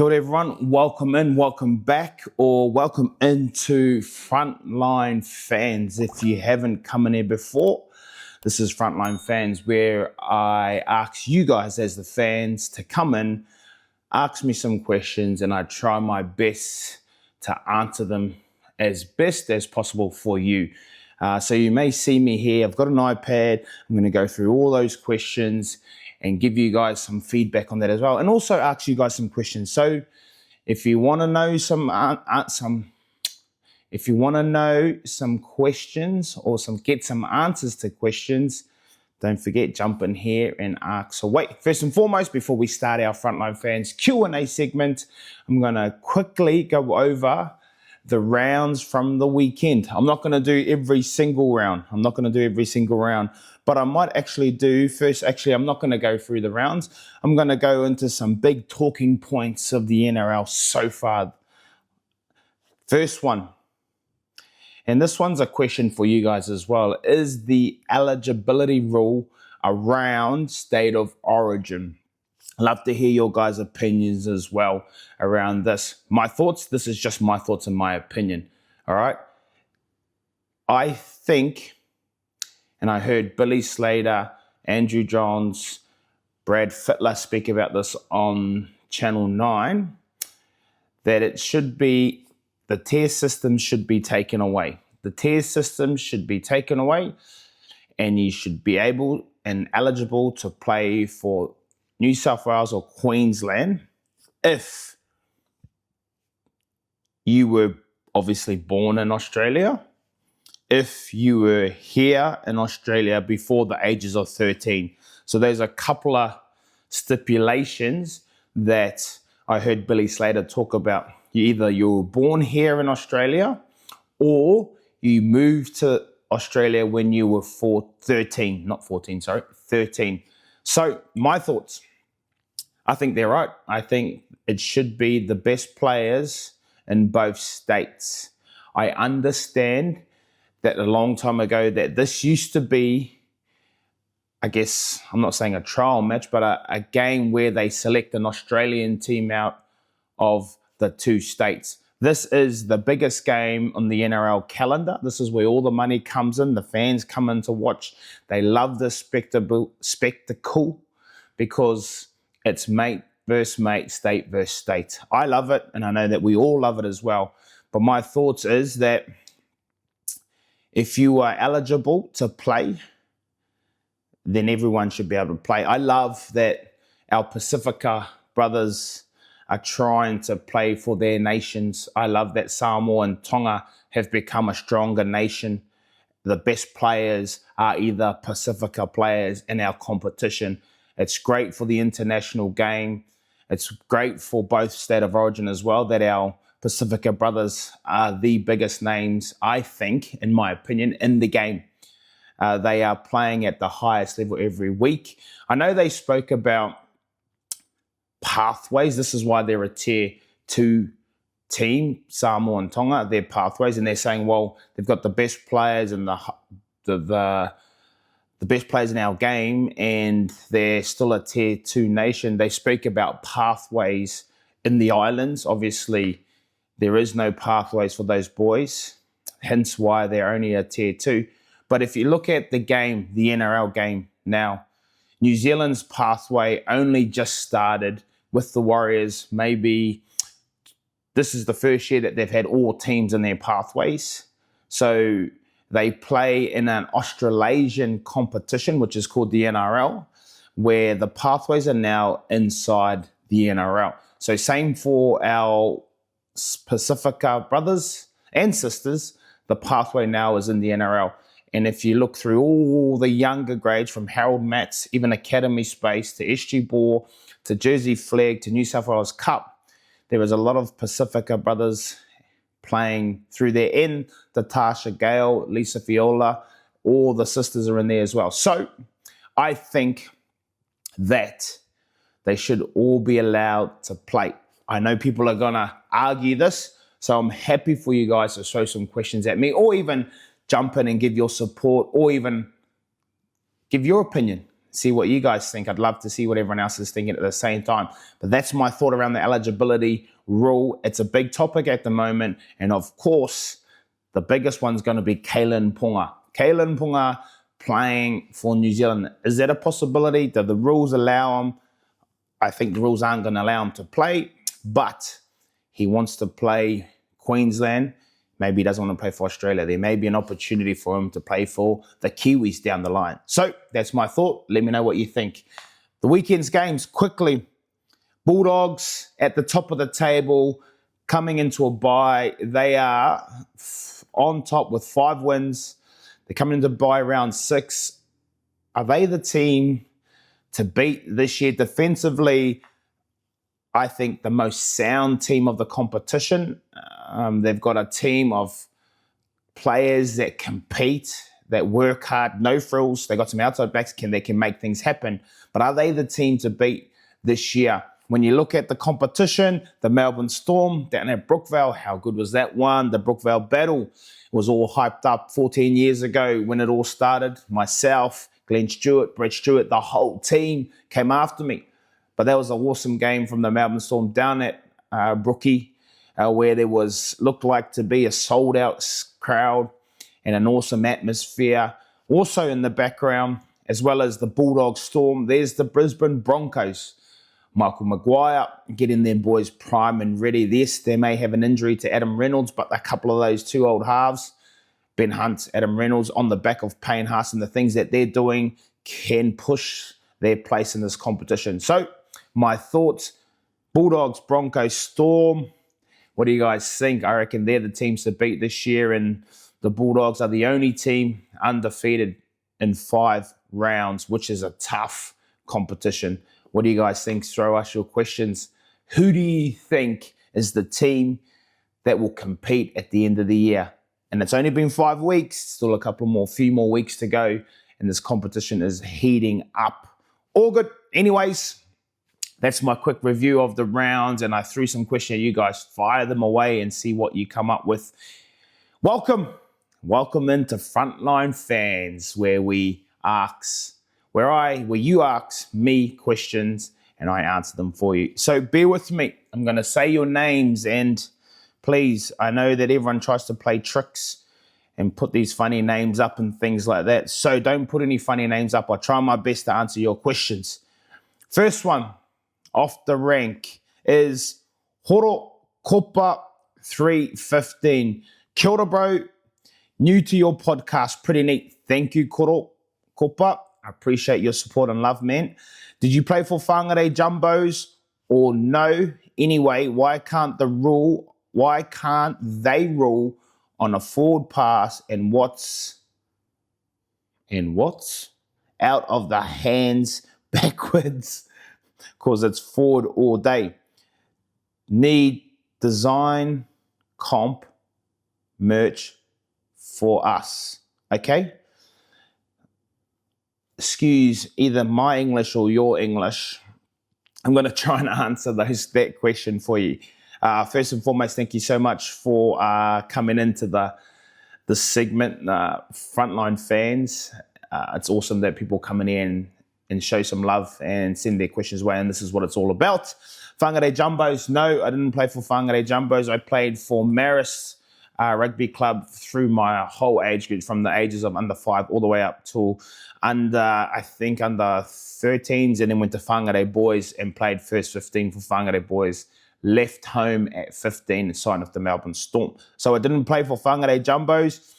Kia ora everyone, welcome in, welcome back, or welcome into Frontline Fans. If you haven't come in here before, this is Frontline Fans, where I ask you guys as the fans to come in, ask me some questions, and I try my best to answer them as best as possible for you. So you may see me here, I've got an iPad, I'm going to go through all those questions and give you guys some feedback on that as well, and also ask you guys some questions. So if you want to know some questions or get some answers to questions, don't forget, jump in here and ask. So wait, first and foremost, before we start our Frontline Fans Q&A segment, I'm going to quickly go over the rounds from the weekend. I'm not going to do every single round. But I might actually do first. Actually, I'm not going to go through the rounds. I'm going to go into some big talking points of the NRL so far. First one, and this one's a question for you guys as well, is the eligibility rule around state of origin. Love to hear your guys' opinions as well around this. My thoughts, this is just my thoughts and my opinion, all right? I think, and I heard Billy Slater, Andrew Johns, Brad Fittler speak about this on Channel 9, that it should be, the tier system should be taken away. The tier system should be taken away, and you should be able and eligible to play for New South Wales or Queensland if you were obviously born in Australia, if you were here in Australia before the ages of 13. So there's a couple of stipulations that I heard Billy Slater talk about. Either you were born here in Australia or you moved to Australia when you were 13. So my thoughts, I think they're right. I think it should be the best players in both states. I understand that a long time ago that this used to be, I guess, I'm not saying a trial match, but a game where they select an Australian team out of the two states. This is the biggest game on the NRL calendar. This is where all the money comes in. The fans come in to watch. They love this spectacle because it's mate versus mate, state versus state. I love it, and I know that we all love it as well. But my thoughts is that if you are eligible to play, then everyone should be able to play. I love that our Pacifica brothers are trying to play for their nations. I love that Samoa and Tonga have become a stronger nation. The best players are either Pacifica players in our competition. It's great for the international game. It's great for both state of origin as well, that our Pacifica brothers are the biggest names, I think, in my opinion, in the game. They are playing at the highest level every week. I know they spoke about pathways. This is why they're a tier 2 team, Samoa and Tonga. They're pathways, and they're saying, well, they've got the best players and the best players in our game, and they're still a tier 2 nation. They speak about pathways in the islands. Obviously, there is no pathways for those boys, hence why they're only a tier 2. But if you look at the game, the NRL game now, New Zealand's pathway only just started with the Warriors. Maybe this is the first year that they've had all teams in their pathways. So they play in an Australasian competition, which is called the NRL, where the pathways are now inside the NRL. So same for our Pacifica brothers and sisters, the pathway now is in the NRL. And if you look through all the younger grades, from Harold Matts, even Academy Space, to SG Ball, to Jersey Flag, to New South Wales Cup, there is a lot of Pacifica brothers playing through there, in the Tasha Gale, Lisa Fiola, all the sisters are in there as well. So I think that they should all be allowed to play. I know people are going to argue this, so I'm happy for you guys to throw some questions at me, or even jump in and give your support, or even give your opinion. see what you guys think. I'd love to see what everyone else is thinking at the same time. But that's my thought around the eligibility rule. It's a big topic at the moment. And of course, the biggest one's going to be Kalyn Ponga. Kalyn Ponga playing for New Zealand. Is that a possibility? Do the rules allow him? I think the rules aren't going to allow him to play, but he wants to play Queensland. Maybe he doesn't want to play for Australia. There may be an opportunity for him to play for the Kiwis down the line. So that's my thought. Let me know what you think. The weekend's games, quickly. Bulldogs at the top of the table, coming into a bye. They are on top with 5 wins. They're coming into bye round 6. Are they the team to beat this year? Defensively, I think the most sound team of the competition. They've got a team of players that compete, that work hard, no frills. They got some outside backs that can make things happen. But are they the team to beat this year? When you look at the competition, the Melbourne Storm down at Brookvale, how good was that one? The Brookvale Battle was all hyped up 14 years ago when it all started. Myself, Glen Stewart, Brett Stewart, the whole team came after me. But that was an awesome game from the Melbourne Storm down at Brooky, where there looked like to be a sold-out crowd and an awesome atmosphere. Also in the background, as well as the Bulldog Storm, there's the Brisbane Broncos. Michael Maguire getting their boys prime and ready. Yes, they may have an injury to Adam Reynolds, but a couple of those 2 old halves, Ben Hunt, Adam Reynolds, on the back of Payton Haas and the things that they're doing can push their place in this competition. So my thoughts, Bulldogs, Broncos, Storm. What do you guys think? I reckon they're the teams to beat this year, and the Bulldogs are the only team undefeated in 5 rounds, which is a tough competition. What do you guys think? Throw us your questions. Who do you think is the team that will compete at the end of the year? And it's only been 5 weeks, still a few more weeks to go, and this competition is heating up. All good. Anyways, that's my quick review of the rounds, and I threw some questions at you guys. Fire them away and see what you come up with. Welcome into Frontline Fans, where you ask me questions and I answer them for you. So bear with me. I'm going to say your names, and please, I know that everyone tries to play tricks and put these funny names up and things like that. So don't put any funny names up. I'll try my best to answer your questions. First one off the rank is Horo Kopa 315. Kia ora, bro. New to your podcast. Pretty neat. Thank you, Horo Kopa. I appreciate your support and love, man. Did you play for Whangarei Jumbos or no? Anyway, why can't they rule on a forward pass and what's out of the hands backwards? Because it's forward all day. Need design comp merch for us. Okay? Excuse either my English or your English. I'm going to try and answer that question for you. First and foremost, thank you so much for coming into the segment, Frontline Fans. It's awesome that people coming in and show some love and send their questions away, and this is what it's all about. Whangarei Jumbos, no, I didn't play for Whangarei Jumbos. I played for Marist Rugby Club through my whole age group, from the ages of under 5 all the way up to under 13s, and then went to Whangarei Boys and played first 15 for Whangarei Boys. Left home at 15 and signed with the Melbourne Storm. So I didn't play for Whangarei Jumbos.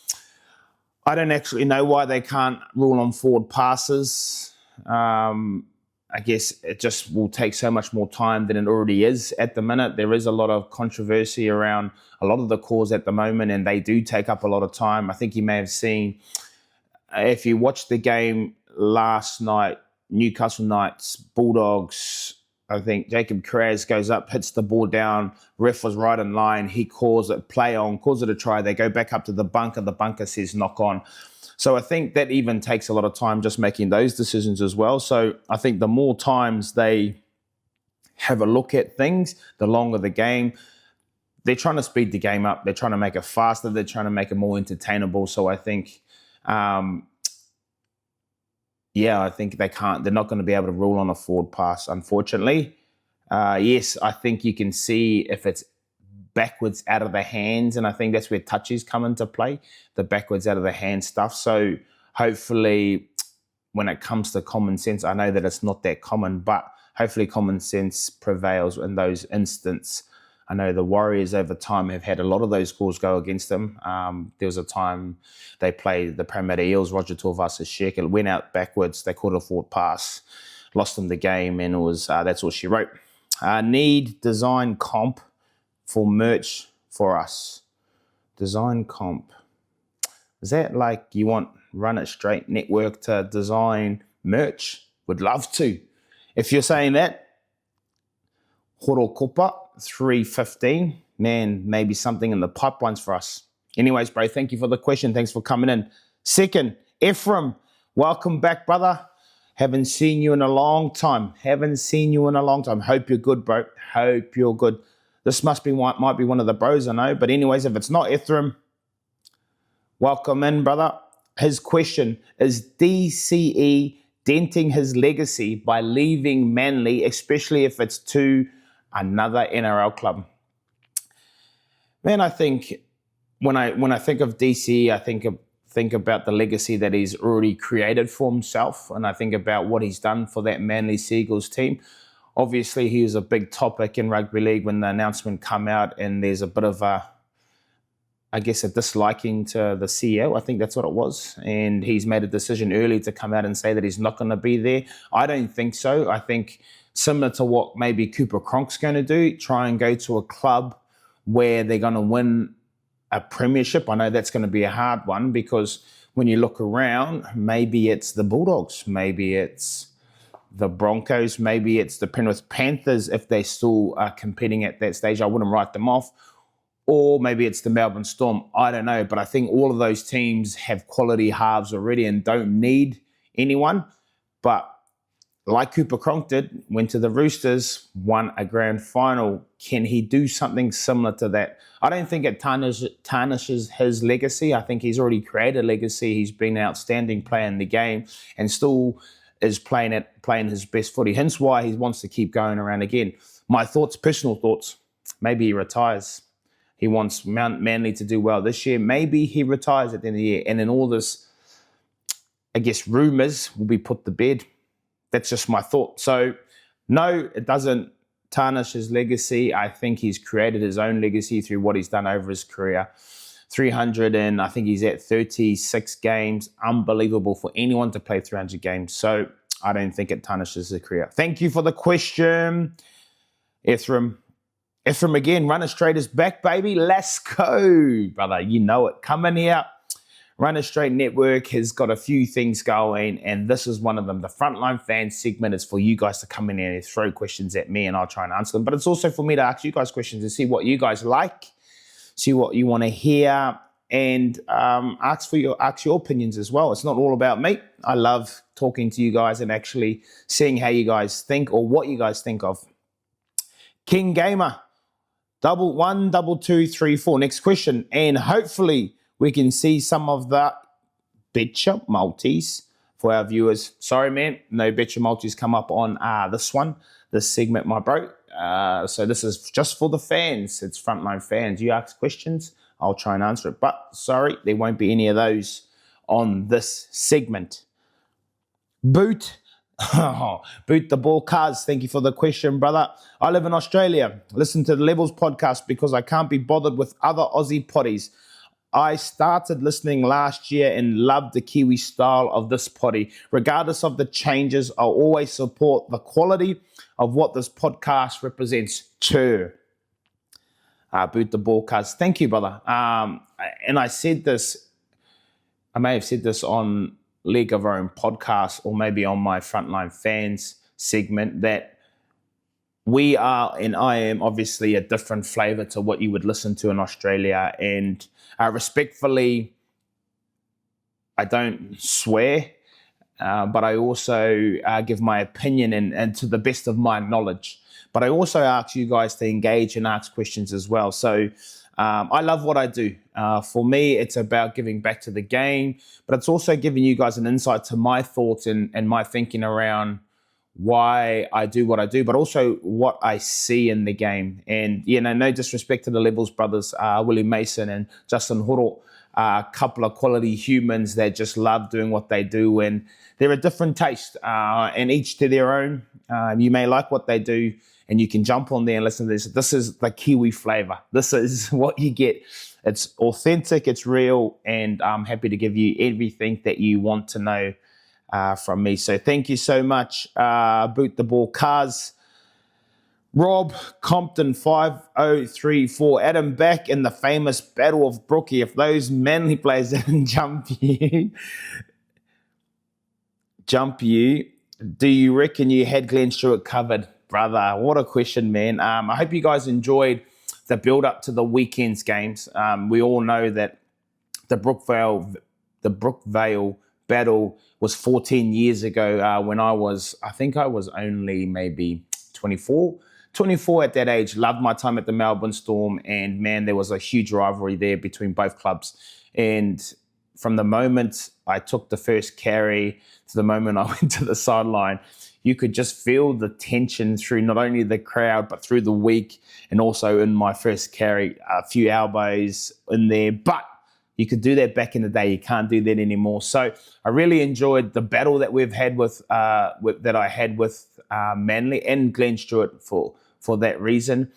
I don't actually know why they can't rule on forward passes. I guess it just will take so much more time than it already is at the minute. There is a lot of controversy around a lot of the calls at the moment, and they do take up a lot of time. I think you may have seen, if you watched the game last night, Newcastle Knights, Bulldogs, I think Jacob Kiraz goes up, hits the ball down, ref was right in line, he calls it play on, calls it a try, they go back up to the bunker says knock on. So I think that even takes a lot of time just making those decisions as well. So I think the more times they have a look at things, the longer the game. They're trying to speed the game up. They're trying to make it faster. They're trying to make it more entertainable. So I think yeah, I think they're not going to be able to rule on a forward pass, unfortunately. Yes, I think you can see if it's backwards out of the hands, and I think that's where touches come into play, the backwards out of the hand stuff. So hopefully when it comes to common sense, I know that it's not that common, but hopefully common sense prevails in those instances. I know the Warriors over time have had a lot of those calls go against them. There was a time they played the Parramatta Eels, Roger Tuivasa-Sheck. It went out backwards. They caught a forward pass, lost them the game, and it was that's all she wrote. Need design comp for merch for us. Design comp. Is that like you want Run It Straight Network to design merch? Would love to. If you're saying that, Horokopa 315, man, maybe something in the pipelines for us. Anyways, bro, thank you for the question. Thanks for coming in. Second, Ephraim, welcome back, brother. Haven't seen you in a long time. Hope you're good, bro. Hope you're good. This might be one of the bros I know. But anyways, if it's not Ephraim, welcome in, brother. His question is DCE denting his legacy by leaving Manly, especially if it's to another NRL club. Man, I think when I think of DCE, I think about the legacy that he's already created for himself, and I think about what he's done for that Manly Seagulls team. Obviously, he was a big topic in rugby league when the announcement came out, and there's a bit of a disliking to the CEO. I think that's what it was. And he's made a decision early to come out and say that he's not going to be there. I don't think so. I think similar to what maybe Cooper Cronk's going to do, try and go to a club where they're going to win a premiership. I know that's going to be a hard one because when you look around, maybe it's the Bulldogs, maybe it's the Broncos, maybe it's the Penrith Panthers if they still are competing at that stage. I wouldn't write them off. Or maybe it's the Melbourne Storm. I don't know. But I think all of those teams have quality halves already and don't need anyone. But like Cooper Cronk did, went to the Roosters, won a grand final. Can he do something similar to that? I don't think it tarnishes his legacy. I think he's already created a legacy. He's been an outstanding player in the game and still is playing his best footy. Hence why he wants to keep going around again. My thoughts, personal thoughts, maybe he retires. He wants Manly to do well this year. Maybe he retires at the end of the year. And then all this, rumours will be put to bed. That's just my thought. So, no, it doesn't tarnish his legacy. I think he's created his own legacy through what he's done over his career. 300 and I think he's at 36 games. Unbelievable for anyone to play 300 games. So, I don't think it tarnishes his career. Thank you for the question, Ephraim. Ephraim again, Run It Straight is back, baby. Let's go, brother. You know it. Come in here. Run It Straight Network has got a few things going, and this is one of them. The Frontline fan segment is for you guys to come in here and throw questions at me, and I'll try and answer them. But it's also for me to ask you guys questions and see what you guys like, see what you want to hear, and ask your opinions as well. It's not all about me. I love talking to you guys and actually seeing how you guys think or what you guys think of. King Gamer. 11234. Next question. And hopefully we can see some of the Betcha Multis for our viewers. Sorry, man. No Betcha Multis come up on this segment, my bro. So this is just for the fans. It's Frontline fans. You ask questions, I'll try and answer it. But sorry, there won't be any of those on this segment. Boot the ball cards. Thank you for the question, brother. I live in Australia. Listen to the Levels podcast because I can't be bothered with other Aussie potties. I started listening last year and loved the Kiwi style of this potty. Regardless of the changes, I'll always support the quality of what this podcast represents. Churrr. Boot the ball cards. Thank you, brother. And I said this, I may have said this on League of Our Own podcast or maybe on my Frontline fans segment that we are, and I am obviously a different flavour to what you would listen to in Australia. And respectfully, I don't swear, but I also give my opinion and to the best of my knowledge. But I also ask you guys to engage and ask questions as well. So I love what I do. For me, it's about giving back to the game, but it's also giving you guys an insight to my thoughts and my thinking around why I do what I do, but also what I see in the game. And, no disrespect to the Levels brothers, Willie Mason and Justin Horo, a couple of quality humans that just love doing what they do. And they're a different taste, and each to their own. You may like what they do, and you can jump on there and listen to this. This is the Kiwi flavor. This is what you get. It's authentic, it's real, and I'm happy to give you everything that you want to know from me. So thank you so much. Boot the ball, Cars. Rob Compton 5034. Adam back in the famous Battle of Brooky. If those Manly players didn't jump you, do you reckon you had Glen Stewart covered, brother? What a question, man. I hope you guys enjoyed the build up to the weekend's games. We all know that the Brookvale battle was 14 years ago when I think I was only maybe 24 at that age. Loved my time at the Melbourne Storm, and man, there was a huge rivalry there between both clubs. And from the moment I took the first carry to the moment I went to the sideline, you could just feel the tension through not only the crowd, but through the week, and also in my first carry, a few elbows in there. But you could do that back in the day. You can't do that anymore. So I really enjoyed the battle that we've had with Manly and Glen Stewart for that reason.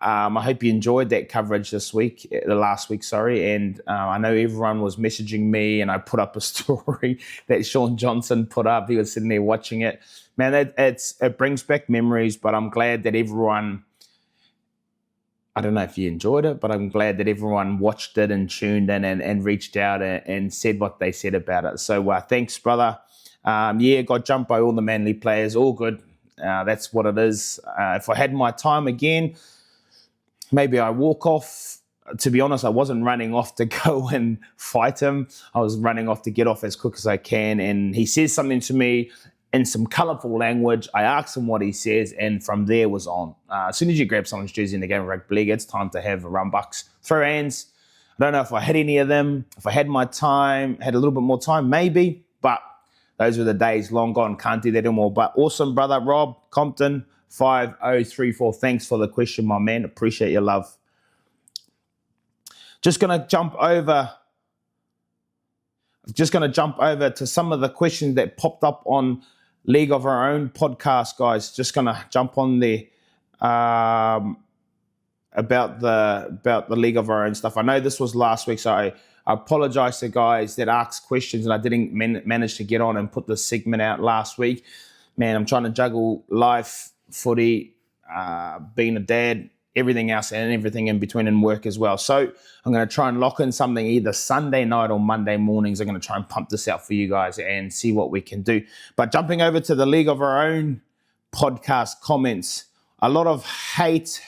I hope you enjoyed that coverage last week, and I know everyone was messaging me, and I put up a story that Sean Johnson put up. He was sitting there watching it. Man, it brings back memories, but I'm glad that everyone, I don't know if you enjoyed it, but I'm glad that everyone watched it and tuned in and reached out and said what they said about it. So thanks, brother. Got jumped by all the Manly players. All good. That's what it is. If I had my time again, maybe I walk off. To be honest, I wasn't running off to go and fight him. I was running off to get off as quick as I can. And he says something to me in some colourful language. I asked him what he says, and from there was on. As soon as you grab someone's jersey in the game of rugby league, it's time to have rumbucks, throw hands. I don't know if I had any of them. If I had my time, had a little bit more time, maybe. But those were the days, long gone. Can't do that anymore. But awesome, brother. Rob Compton 5034. Thanks for the question, my man. Appreciate your love. Just going to jump over to some of the questions that popped up on League of Our Own podcast, guys. Just going to jump on there about the League of Our Own stuff. I know this was last week, so I apologize to guys that asked questions and I didn't manage to get on and put this segment out last week. Man, I'm trying to juggle life, footy, being a dad, everything else, and everything in between, and work as well. So I'm going to try and lock in something either Sunday night or Monday mornings. I'm going to try and pump this out for you guys and see what we can do. But jumping over to the League of Our Own podcast comments, a lot of hate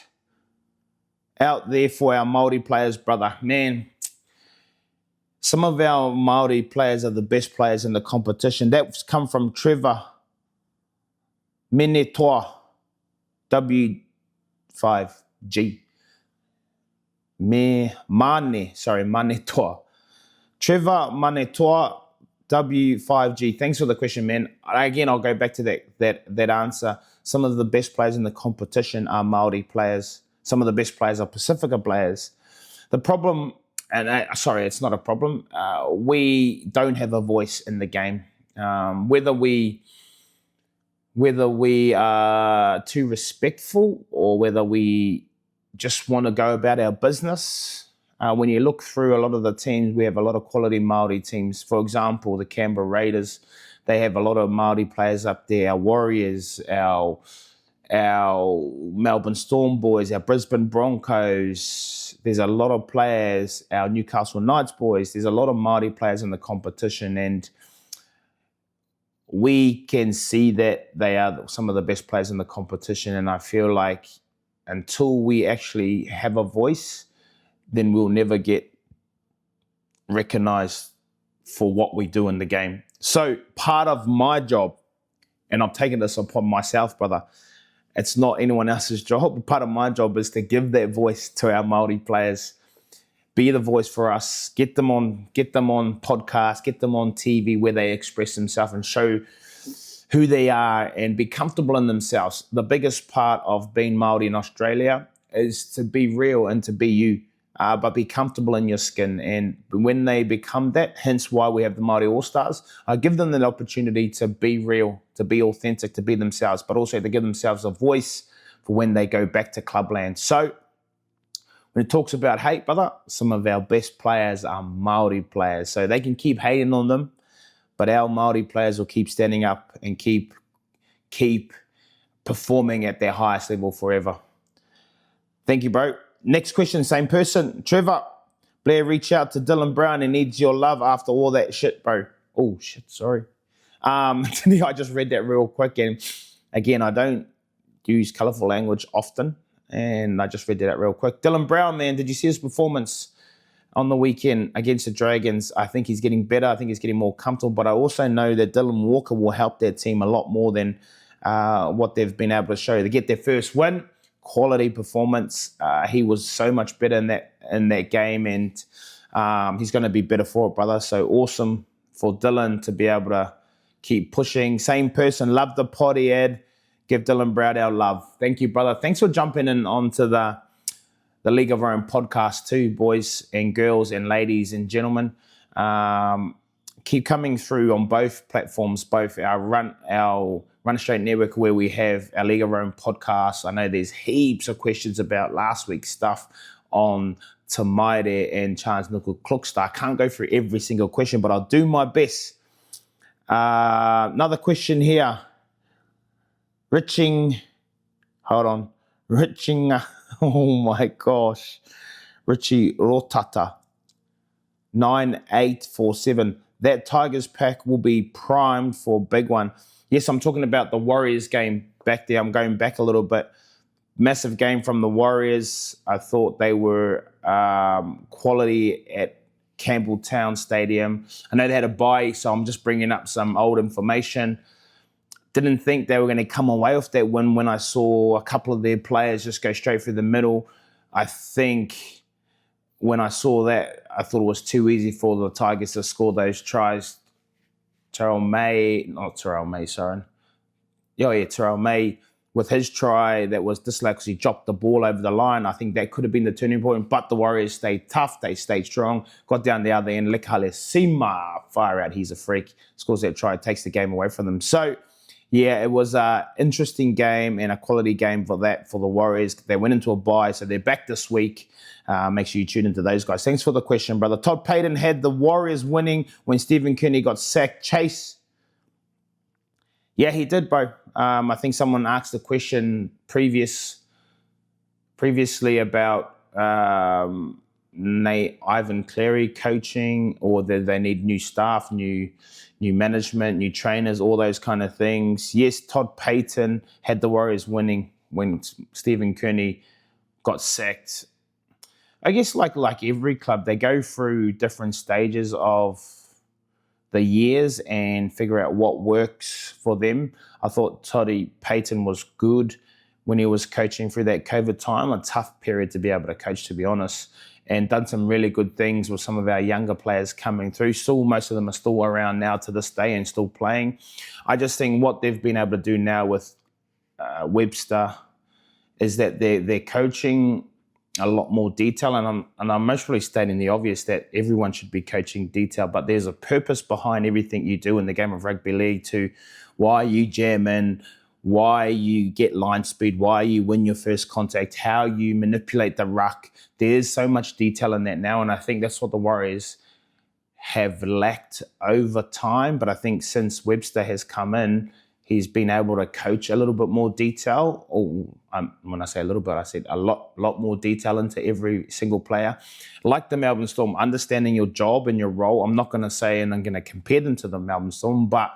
out there for our Maori players, brother. Man, some of our Maori players are the best players in the competition. That's come from Trevor Menetoa, W5G. Manetoa. Trevor Manetoa, W5G. Thanks for the question, man. Again, I'll go back to that answer. Some of the best players in the competition are Maori players. Some of the best players are Pacifica players. The problem, it's not a problem. We don't have a voice in the game. Whether we are too respectful or whether we just want to go about our business. When you look through a lot of the teams, we have a lot of quality Maori teams. For example, the Canberra Raiders, they have a lot of Maori players up there. Our Warriors, our Melbourne Storm boys, our Brisbane Broncos. There's a lot of players, our Newcastle Knights boys. There's a lot of Maori players in the competition, and we can see that they are some of the best players in the competition. And I feel like until we actually have a voice, then we'll never get recognised for what we do in the game. So part of my job, and I'm taking this upon myself, brother, it's not anyone else's job. Part of my job is to give that voice to our Maori players. be the voice for us. Get them on podcasts, get them on TV where they express themselves and show who they are and be comfortable in themselves. The biggest part of being Maori in Australia is to be real and to be you, but be comfortable in your skin. And when they become that, hence why we have the Maori All-Stars, I give them the opportunity to be real, to be authentic, to be themselves, but also to give themselves a voice for when they go back to clubland. So when it talks about hate, brother, some of our best players are Maori players. So they can keep hating on them, but our Maori players will keep standing up and keep performing at their highest level forever. Thank you, bro. Next question, same person. Trevor, Blair, reach out to Dylan Brown. He needs your love after all that shit, bro. Oh, shit, sorry. I just read that real quick. And again, I don't use colourful language often. And I just read that real quick. Dylan Brown, man, did you see his performance on the weekend against the Dragons? I think he's getting better. I think he's getting more comfortable. But I also know that Dylan Walker will help their team a lot more than what they've been able to show. They get their first win, quality performance. He was so much better in that game, and he's going to be better for it, brother. So awesome for Dylan to be able to keep pushing. Same person, love the poddy ad. Give Dylan Brown our love. Thank you, brother. Thanks for jumping in onto the League of Our Own podcast too, boys and girls and ladies and gentlemen. Keep coming through on both platforms, both our Run Straight Network, where we have our League of Our Own podcast. I know there's heaps of questions about last week's stuff on Te Maire and Charles Nuku Klukstar. I can't go through every single question, but I'll do my best. Another question here. Riching, oh my gosh. Richie Rotata, 9847. That Tigers pack will be primed for a big one. Yes, I'm talking about the Warriors game back there. I'm going back a little bit. Massive game from the Warriors. I thought they were quality at Campbelltown Stadium. I know they had a bye, so I'm just bringing up some old information. Didn't think they were going to come away with that win when I saw a couple of their players just go straight through the middle. I think when I saw that, I thought it was too easy for the Tigers to score those tries. Terrell May with his try that was disallowed because he dropped the ball over the line. I think that could have been the turning point, but the Warriors stayed tough. They stayed strong, got down the other end. Lekale Sima, fire out. He's a freak. Scores that try, takes the game away from them. So, yeah, it was an interesting game and a quality game for the Warriors. They went into a bye, so they're back this week. Make sure you tune into those guys. Thanks for the question, brother. Todd Payton had the Warriors winning when Stephen Kearney got sacked. Chase? Yeah, he did, bro. I think someone asked the question previously about Ivan Cleary coaching, or that they need new staff, new management, new trainers, all those kind of things. Yes, Todd Payton had the Warriors winning when Stephen Kearney got sacked. I guess like every club, they go through different stages of the years and figure out what works for them. I thought Toddy Payton was good when he was coaching through that COVID time, a tough period to be able to coach, to be honest, and done some really good things with some of our younger players coming through. Still, most of them are still around now to this day and still playing. I just think what they've been able to do now with Webster is that they're coaching a lot more detail, and I'm mostly stating the obvious that everyone should be coaching detail, but there's a purpose behind everything you do in the game of rugby league to why you jam in, why you get line speed, why you win your first contact, how you manipulate the ruck. There's so much detail in that now, and I think that's what the Warriors have lacked over time. But I think since Webster has come in, he's been able to coach a little bit more detail. When I say a little bit, I said a lot more detail into every single player. Like the Melbourne Storm, understanding your job and your role. I'm not going to say, and I'm going to compare them to the Melbourne Storm, but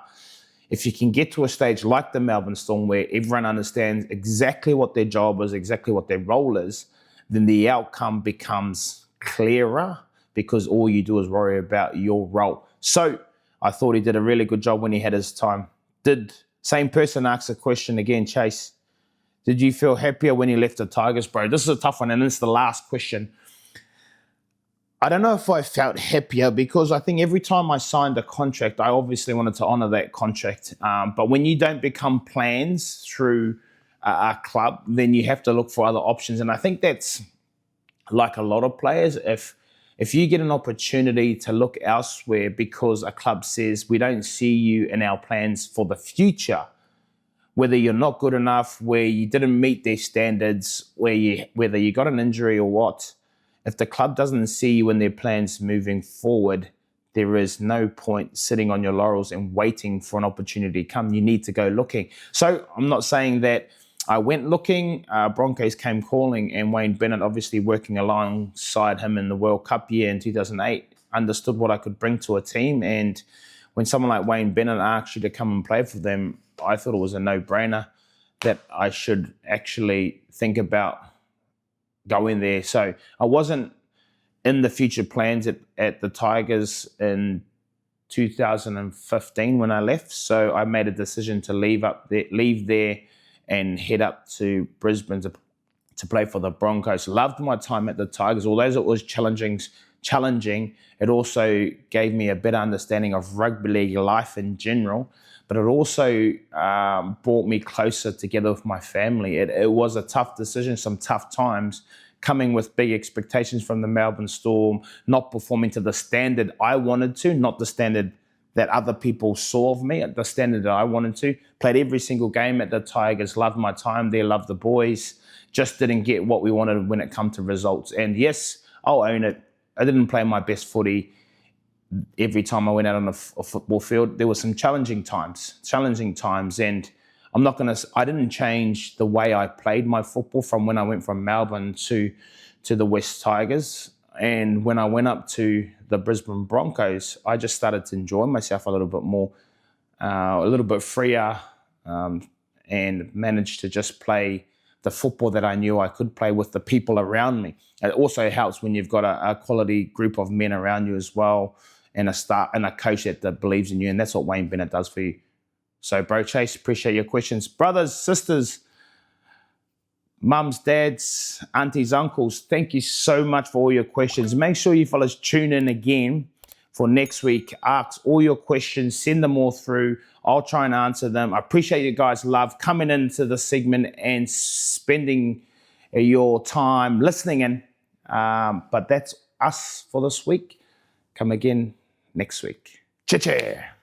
if you can get to a stage like the Melbourne Storm where everyone understands exactly what their job is, exactly what their role is, then the outcome becomes clearer because all you do is worry about your role. So I thought he did a really good job when he had his time. Same person asked the question again, Chase. Did you feel happier when he left the Tigers, bro? This is a tough one, and it's the last question. I don't know if I felt happier because I think every time I signed a contract, I obviously wanted to honour that contract. But when you don't become plans through a club, then you have to look for other options. And I think that's like a lot of players. If you get an opportunity to look elsewhere because a club says we don't see you in our plans for the future, whether you're not good enough, where you didn't meet their standards, whether you got an injury or what, if the club doesn't see you in their plans moving forward, there is no point sitting on your laurels and waiting for an opportunity to come. You need to go looking. So I'm not saying that I went looking. Broncos came calling, and Wayne Bennett, obviously working alongside him in the World Cup year in 2008, understood what I could bring to a team. And when someone like Wayne Bennett asked you to come and play for them, I thought it was a no-brainer that I should actually think about going there. So I wasn't in the future plans at the Tigers in 2015 when I left. So I made a decision to leave there and head up to Brisbane to play for the Broncos. Loved my time at the Tigers. Although it was challenging, it also gave me a better understanding of rugby league life in general. But it also brought me closer together with my family. It was a tough decision, some tough times, coming with big expectations from the Melbourne Storm, not performing to the standard I wanted to, not the standard that other people saw of me, the standard that I wanted to. Played every single game at the Tigers, loved my time there, loved the boys, just didn't get what we wanted when it come to results. And yes, I'll own it. I didn't play my best footy every time I went out on a football field. There were some challenging times, and I didn't change the way I played my football from when I went from Melbourne to the West Tigers. And when I went up to the Brisbane Broncos, I just started to enjoy myself a little bit more, a little bit freer, and managed to just play the football that I knew I could play with the people around me. It also helps when you've got a quality group of men around you as well, and a coach that believes in you, and that's what Wayne Bennett does for you. So, Bro Chase, appreciate your questions. Brothers, sisters, mums, dads, aunties, uncles, thank you so much for all your questions. Make sure you fellas tune in again for next week. Ask all your questions, send them all through. I'll try and answer them. I appreciate you guys' love coming into the segment and spending your time listening in. But that's us for this week. Come again next week. Churrr.